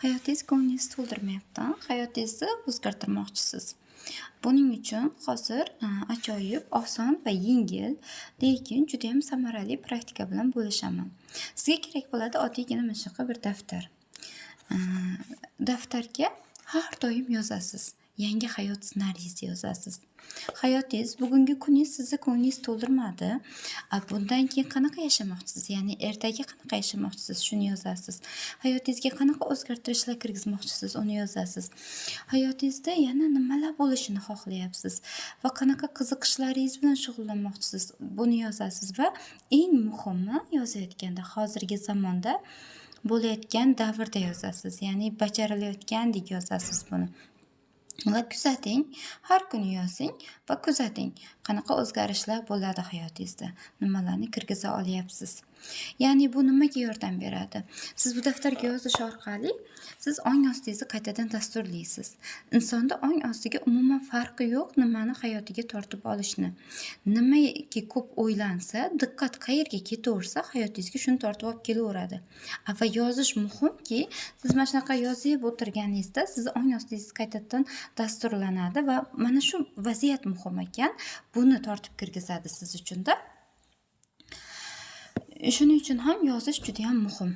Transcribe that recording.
Hayotingiz ko'nglingizni to'ldirmayapti, hayotingizni o'zgartirmoqchisiz. Buning uchun hozir ajoyib, oson va yengil, lekin juda ham samarali praktika bilan bo'lishaman. Sizga kerak bo'ladi oddiygina mana shunaqa bir daftar. A, Daftarga har doim yozasiz. Yangi hayot ssenariysi yozasiz. Hayotingiz, bugungi kuningiz sizni ko'nglingiz to'ldirmadi. Bundan keyin qanaqa yashamoqchisiz? Ya'ni ertaga qanaqa yashamoqchisiz? Shuni yozasiz. Hayotingizga qanaqa o'zgartirishlar kirgizmoqchisiz? Uni yozasiz. Hayotingizda yana nimalar bo'lishini xohlayapsiz va qanaqa qiziqishlaringiz bilan shug'ullanmoqchisiz? Buni yozasiz va eng muhimi yozayotganda hozirgi zamonda bo'layotgan davrda yozasiz. Ya'ni bajarilayotgandek yozasiz buni. Va kuzating, har kuni yozing va kuzating, qanaqa o'zgarishlar bo'ladi hayotingizda, nimalarni kirgiza olyapsiz. Ya'ni bu nimaga yordam beradi? Siz bu daftarga yozish orqali siz ong ostingizni qaytadan dasturlaysiz. Insonda ong ostiga umuman farqi yo'q nimani hayotiga tortib olishni. Nimaki ko'p o'ylansa, diqqat qayerga ketaversa, hayotingizga shuni tortib olib kelaveradi. Va yozish muhimki, siz mana shunaqa yozib o'tirganingizda sizni ong ostingiz qaytadan dasturlanadi va mana shu vaziyat muhim ekan, buni tortib kirgizadi siz uchun-da. Shuning uchun ham yozish juda ham muhim.